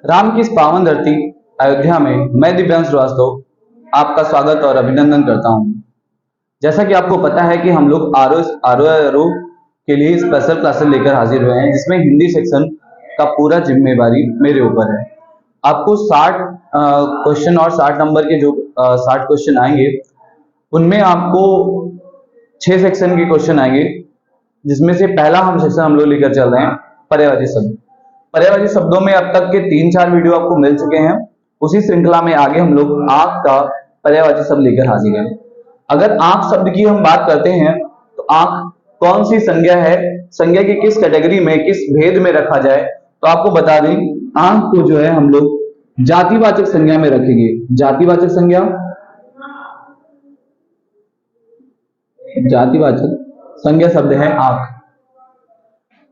राम की इस पावन धरती अयोध्या में मैं दिव्यांश श्रीवास्तव आपका स्वागत और अभिनंदन करता हूं। जैसा कि आपको पता है कि हम लोग आरओ के लिए स्पेशल क्लासेस लेकर हाजिर हुए हैं, जिसमें हिंदी सेक्शन का पूरा जिम्मेवारी मेरे ऊपर है। आपको 60 क्वेश्चन और 60 नंबर के जो 60 क्वेश्चन आएंगे, उनमें आपको 6 सेक्शन के क्वेश्चन आएंगे, जिसमें से पहला सेक्शन हम लोग लेकर चल रहे हैं पर्यायवाची शब्द। पर्यायवाची शब्दों में अब तक के 3-4 वीडियो आपको मिल चुके हैं। उसी श्रृंखला में आगे हम लोग आंख का पर्यायवाची शब्द लेकर हाजिर हैं। अगर आंख शब्द की हम बात करते हैं तो आंख कौन सी संज्ञा है, संज्ञा की किस कैटेगरी में, किस भेद में रखा जाए, तो आपको बता दें आंख को जो है हम लोग जातिवाचक संज्ञा में रखेंगे। जातिवाचक संज्ञा, जातिवाचक संज्ञा शब्द है आंख।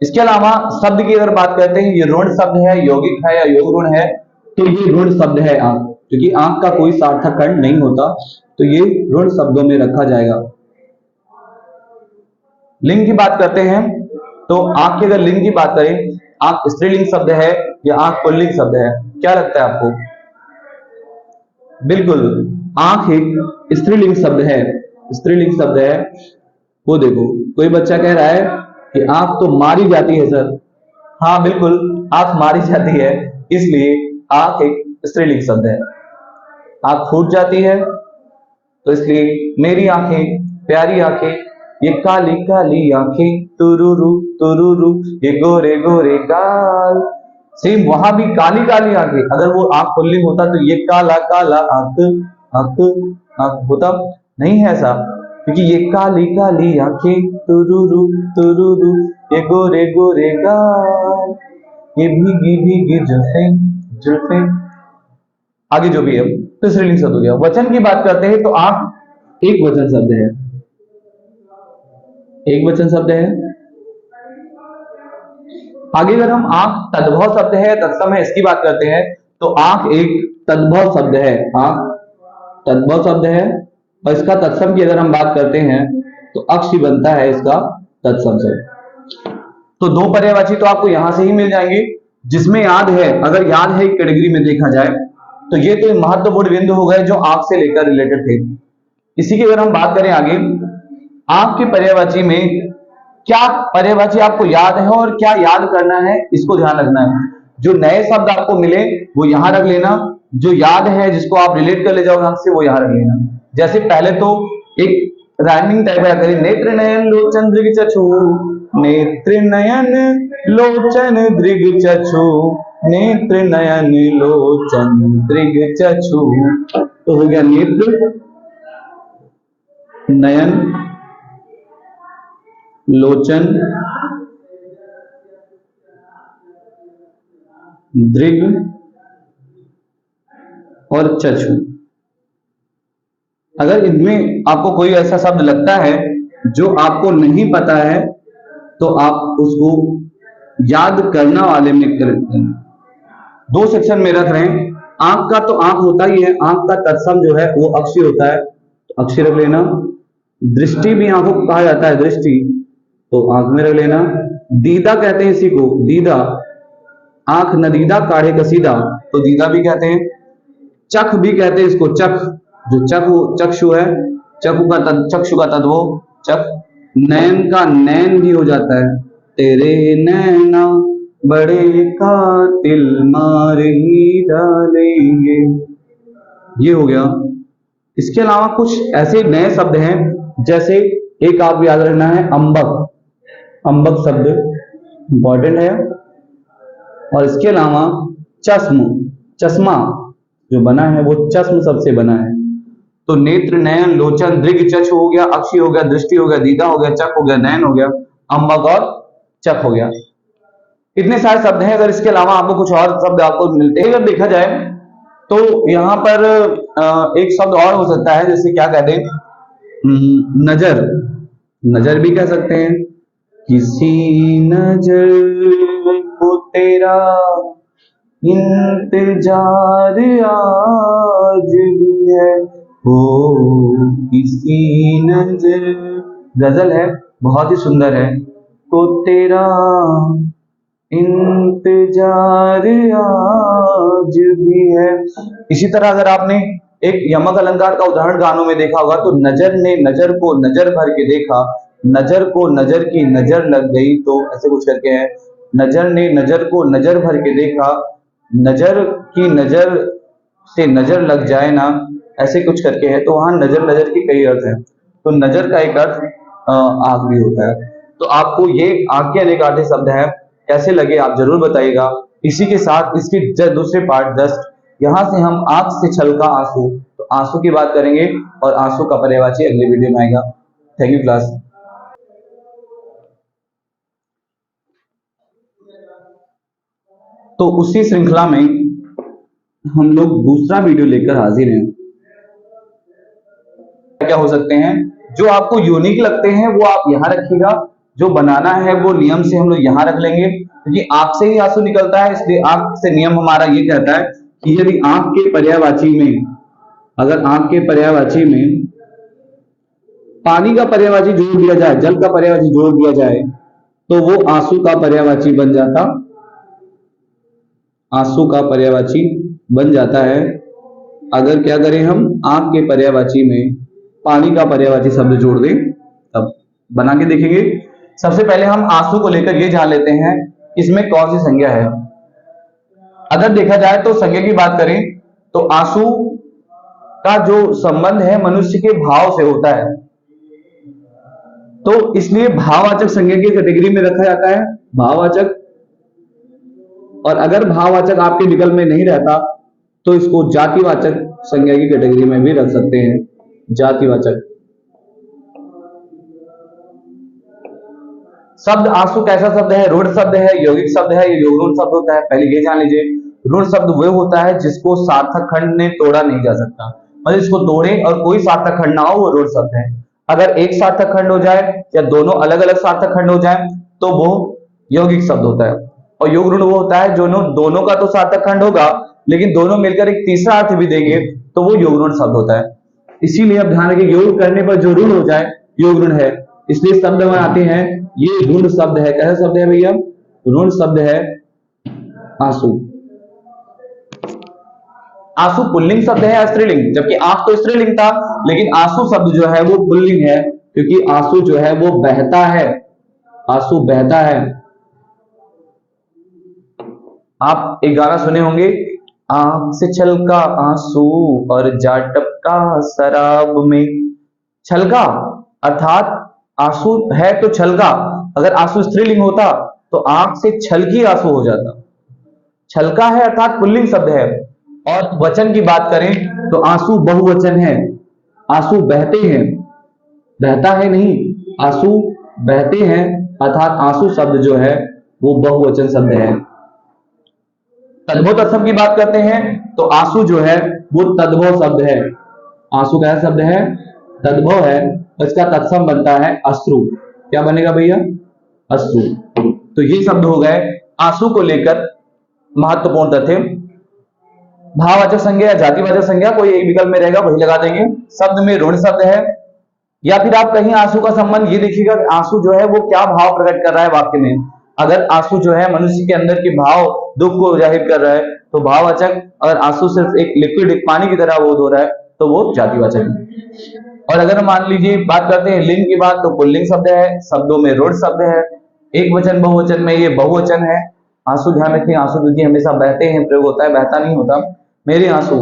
इसके अलावा शब्द की अगर बात करते हैं, ये ऋण शब्द है, यौगिक है या योग ऋण है, तो ये ऋण शब्द है आंख, क्योंकि आंख का कोई सार्थक खंड नहीं होता, तो ये ऋण शब्दों में रखा जाएगा। लिंग की बात करते हैं तो आंख की अगर लिंग की बात करें, आंख स्त्रीलिंग शब्द है या आंख पुल्लिंग शब्द है, क्या लगता है आपको? बिल्कुल, आंख एक स्त्रीलिंग शब्द है, स्त्रीलिंग शब्द है। वो देखो, कोई बच्चा कह रहा है कि आंख तो मारी जाती है सर। हाँ बिल्कुल, आंख मारी जाती है, इसलिए आंख एक स्त्रीलिंग शब्द है। आंख फूट जाती है तो इसलिए मेरी आंखें, प्यारी आंखें, ये काली काली आंखें, तुरुरु तुरुरु, ये गोरे गोरे गाल। सेम वहां भी काली काली आंखें, अगर वो आंख पुल्लिंग होता तो ये काला काला आंख आंख आंख होता, नहीं है ऐसा, क्योंकि ये काली काली आंखें, तुरुरु तुरुरु, ये गोरे गोरे गाल, ये भीगी भीगी जुल्फें जुल्फें। आगे जो भी है तो स्त्रीलिंग शब्द हो गया। वचन की बात करते हैं तो आंख एक वचन शब्द है, एक वचन शब्द है। आगे अगर हम आंख तद्भव शब्द है, तत्सम है, इसकी बात करते हैं तो आंख एक तद्भव शब्द है, आंख तद्भव शब्द है। और इसका तत्सम की अगर हम बात करते हैं तो अक्ष बनता है इसका तत्सम शब्द। तो दो पर्यायवाची तो आपको यहां से ही मिल जाएंगे, जिसमें याद है, अगर याद है कैटेगरी में देखा जाए तो ये तो महत्वपूर्ण बिंदु हो गए जो आंख से लेकर रिलेटेड थे। इसी की अगर हम बात करें आगे, आंख के पर्यायवाची में क्या पर्यायवाची आपको याद है और क्या याद करना है, इसको ध्यान रखना है। जो नए शब्द आपको मिले वो यहां रख लेना, जो याद है जिसको आप रिलेट कर ले जाओगे आंख से, वो यहां रख लेना। जैसे पहले तो एक राइमिंग टाइप है, करिए नेत्र नयन लोचन दृग चक्षु, नेत्र नयन लोचन दृग चक्षु, नेत्र नयन लोचन दृग चक्षु। तो हो गया नेत्र नयन लोचन दृग और चक्षु। अगर इनमें आपको कोई ऐसा शब्द लगता है जो आपको नहीं पता है तो आप उसको याद करना वाले में करें। दो सेक्शन में रख रहे हैं। आंख का तो आंख होता ही है, आंख का तत्सम जो है वो अक्षी होता है, तो अक्षी रख लेना। दृष्टि भी आंखों को कहा जाता है, दृष्टि, तो आंख में रख लेना। दीदा कहते हैं इसी को, दीदा, आंख नदीदा काढ़े कसीदा, तो दीदा भी कहते हैं। चख भी कहते हैं इसको, चख, जो चक्षु है, चक्षु का तत्व चख। नैन का नैन भी हो जाता है, तेरे नैना बड़े कातिल मार ही डालेंगे, ये हो गया। इसके अलावा कुछ ऐसे नए शब्द हैं, जैसे एक आप याद रखना है अंबक, अंबक शब्द इंपॉर्टेंट है। और इसके अलावा चश्म, चश्मा जो बना है वो चश्म शब्द से बना है। तो नेत्र नयन लोचन दृग चक्षु हो गया, अक्षी हो गया, दृष्टि हो गया, दीदा हो गया, चक हो गया, नयन हो गया, अंबक और चक हो गया। इतने सारे शब्द हैं। अगर इसके अलावा आपको कुछ और शब्द आपको मिलते हैं, अगर देखा जाए तो यहाँ पर एक शब्द और हो सकता है, जैसे क्या कहते हैं, नजर, नजर भी कह सकते हैं। किसी नजर को तेरा इंतजार आज भी है, हो किसी नजर, गजल है, बहुत ही सुंदर है, को तेरा इंतजार आज भी है। इसी तरह अगर आपने एक यमक अलंकार का उदाहरण गानों में देखा होगा तो नजर ने नजर को नजर भर के देखा, नजर को नजर की नजर लग गई, तो ऐसे कुछ करके है। नजर ने नजर को नजर भर के देखा, नजर की नजर से नजर लग जाए ना, ऐसे कुछ करके है। तो वहां नजर नजर की कई अर्थ है। तो नजर का एक अर्थ आंख भी होता है। तो आपको ये आंख के अनेक आधे शब्द है, कैसे लगे आप जरूर बताइएगा। इसी के साथ इसके दूसरे पार्ट 10, यहाँ से हम आंख से छलका आंसू, तो आंसू की बात करेंगे और आंसू का पर्यायवाची अगले वीडियो में आएगा। Thank you class. तो उसी श्रृंखला में हम लोग दूसरा वीडियो लेकर हाजिर हैं। क्या हो सकते हैं जो आपको यूनिक लगते हैं वो आप यहाँ रखिएगा, जो बनाना है वो नियम से हम लोग यहाँ रख लेंगे, क्योंकि आंख से ही आंसू निकलता है। इसलिए आंख से नियम हमारा ये कहता है कि यदि आंख के पर्यायवाची में, अगर आंख के पर्यायवाची में पानी का पर्यायवाची जोड़ दिया जाए, जल का पर्यायवाची जोड़ दिया जाए, तो वो आंसू का पर्यायवाची बन जाता, आंसू का पर्यायवाची बन जाता है। अगर क्या करें हम आंख के पर्यायवाची में पानी का पर्यायवाची शब्द जोड़ दें, तब बना के देखेंगे। सबसे पहले हम आंसू को लेकर ये जान लेते हैं इसमें कौन सी संज्ञा है। अगर देखा जाए तो संज्ञा की बात करें तो आंसू का जो संबंध है मनुष्य के भाव से होता है, तो इसलिए भाववाचक संज्ञा की कैटेगरी में रखा जाता है, भाववाचक। और अगर भाववाचक आपके विकल्प में नहीं रहता तो इसको जातिवाचक संज्ञा की कैटेगरी में भी रख सकते हैं, जातिवाचक। शब्द आंसू कैसा शब्द है? ऋण शब्द है, यौगिक शब्द है, ये ऋण शब्द होता है। पहले ये जान लीजिए, ऋण शब्द वो होता है जिसको सार्थक खंड ने तोड़ा नहीं जा सकता, मतलब इसको तोड़े और कोई सार्थक खंड ना हो वो ऋण शब्द है। अगर एक सार्थक खंड हो जाए या दोनों अलग अलग सार्थक खंड हो जाए तो वो यौगिक शब्द होता है। और योग ऋण वो होता है जो दोनों का तो सार्थक खंड होगा लेकिन दोनों मिलकर एक तीसरा अर्थ भी देंगे, तो वो योग ऋण शब्द होता है। इसीलिए अब ध्यान रखिए, योग करने पर जो ऋण हो जाए योग ऋण है। इसलिए शब्द में आते हैं, ये ऋण शब्द है। कैसा शब्द है भैया? ऋण शब्द है आंसू। आंसू पुल्लिंग शब्द है या स्त्रीलिंग? जबकि आंख तो स्त्रीलिंग था, लेकिन आंसू शब्द जो है वो पुल्लिंग है, क्योंकि आंसू जो है वो बहता है, आंसू बहता है। आप एक गाना सुने होंगे, आंख से छलका आंसू और जा टपका शराब में। छलका अर्थात आंसू है तो छलका, अगर आंसू स्त्रीलिंग होता तो आंख से छलकी आंसू हो जाता। छलका है अर्थात पुल्लिंग शब्द है। और वचन की बात करें तो आंसू बहुवचन है, आंसू बहते हैं, बहता है नहीं, आंसू बहते हैं, अर्थात आंसू शब्द जो है वो बहुवचन शब्द है। तद्भव तत्सम की बात करते हैं तो आंसू जो है वो तद्भव शब्द है। आंसू क्या शब्द है? तद्भव है। इसका तत्सम बनता है अश्रु। क्या बनेगा भैया? अश्रु। तो ये शब्द हो गए आंसू को लेकर महत्वपूर्ण तथ्य। भाववाचक संज्ञा या जातिवाचक संज्ञा कोई एक विकल्प में रहेगा, वही लगा देंगे। शब्द में ऋण शब्द है, या फिर आप कहीं आंसू का संबंध ये देखिएगा आंसू जो है वो क्या भाव प्रकट कर रहा है वाक्य में। अगर आंसू जो है मनुष्य के अंदर के भाव दुख को जाहिर कर रहा है तो भाववाचक, अगर आंसू सिर्फ एक लिक्विड एक पानी की तरह बोध हो रहा है तो वो जातिवाचक है। और अगर मान लीजिए बात करते हैं लिंग की बात, तो पुल्लिंग शब्द है, शब्दों में ऋण शब्द है, एक वचन बहुवचन में ये बहुवचन है। आंसू ध्यान रखिए, आंसू क्योंकि हमेशा बहते हैं प्रयोग होता है, बहता नहीं होता। मेरे आंसू।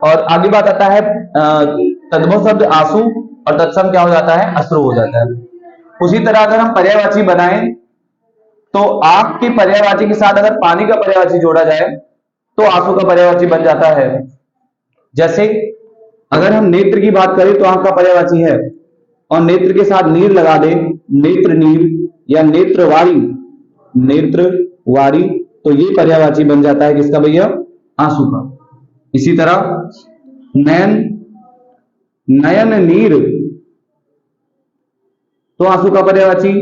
और आगे बात आता है तद्भव शब्द आंसू और तत्सम क्या हो जाता है? अश्रु हो जाता है। उसी तरह अगर हम पर्यायवाची बनाएं तो आंख के पर्यायवाची के साथ अगर पानी का पर्यायवाची जोड़ा जाए तो आंसू का पर्यायवाची बन जाता है। जैसे अगर हम नेत्र की बात करें तो आंख का पर्यायवाची है, और नेत्र के साथ नीर लगा दें, नेत्र नीर या नेत्रवारी, नेत्रवारी, तो ये पर्यायवाची बन जाता है किसका भैया? आंसू का। इसी तरह नयन, नयन नीर, तो आंसू का पर्यायवाची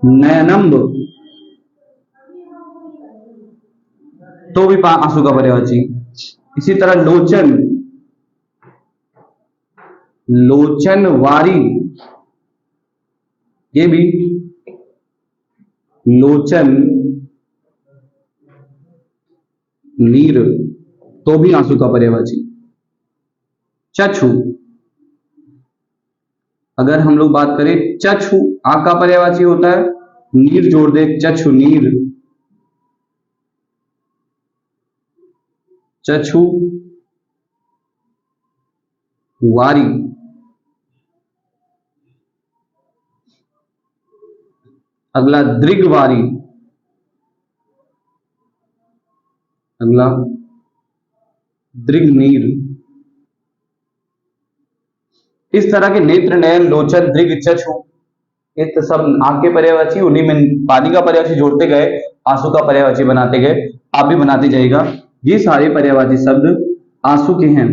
नयनम्ब, तो भी आंसू का पर्यायवाची। इसी तरह लोचन, लोचनवारी, ये भी लोचन नीर, तो भी आंसू का पर्यायवाची। चक्षु, अगर हम लोग बात करें चक्षु आंख का पर्यायवाची होता है, नीर जोड़ दे, चक्षु नीर, चक्षु वारी, अगला दृग्वारी, अगला दृग्नीर। इस तरह के नेत्र, नयन, लोचन, दृग, चक्षु, ये तो सब आंख के पर्यायवाची, उन्हीं में पानी का पर्यायवाची जोड़ते गए, आंसू का पर्यायवाची बनाते गए, आप भी बनाते जाइएगा। ये सारे पर्यायवाची शब्द आंसू के हैं,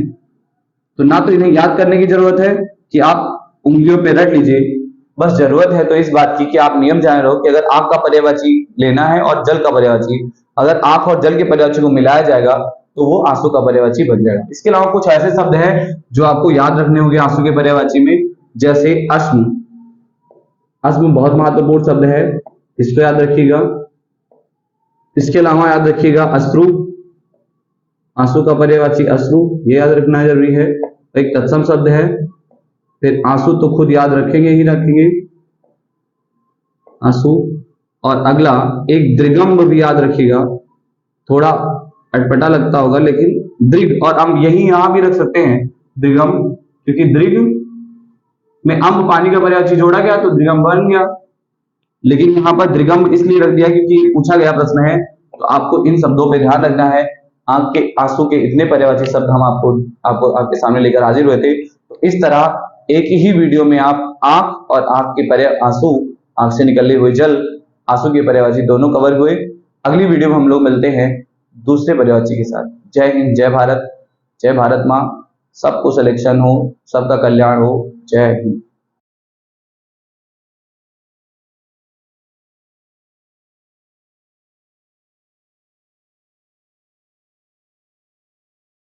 तो ना तो इन्हें याद करने की जरूरत है कि आप उंगलियों पे रट लीजिए, बस जरूरत है तो इस बात की कि आप नियम जान रहे हो कि अगर आंख का पर्यायवाची लेना है और जल का पर्यायवाची, अगर आंख और जल के पर्यायवाची को मिलाया जाएगा तो वो आंसू का पर्यायवाची बन जाएगा। इसके अलावा कुछ ऐसे शब्द हैं जो आपको याद रखने होंगे आंसू के पर्यायवाची में, जैसे अश्म। अश्म बहुत महत्वपूर्ण शब्द है, इसको याद रखिएगा। इसके अलावा याद रखिएगा अश्रु, आंसू का पर्यायवाची अश्रु, ये याद रखना जरूरी है। एक तत्सम शब्द है, फिर आंसू तो खुद याद रखेंगे ही रखेंगे, आंसू। और अगला एक दृगम्ब भी याद रखिएगा, थोड़ा अटपटा लगता होगा लेकिन दृग और अम्ब यही यहां भी रख सकते हैं दृगम, क्योंकि दृग में अम्ब पानी का पर्यायवाची जोड़ा गया तो दृगम बन गया। लेकिन यहाँ पर दृगम इसलिए रख दिया क्योंकि पूछा गया प्रश्न है, तो आपको इन शब्दों पे ध्यान रखना है। आंख के आंसू के इतने पर्यायवाची शब्द हम आपको आपके सामने लेकर हाजिर हुए थे। तो इस तरह एक ही वीडियो में आप आंख और आंख के पर्याय आंसू, आंख से निकले हुए जल, आंसू के पर्यायवाची दोनों कवर हुए। अगली वीडियो में हम लोग मिलते हैं दूसरे पर्यायवाची के साथ। जय हिंद, जय भारत, जय भारत माँ। सबको सिलेक्शन हो, सबका कल्याण हो। जय हिंद।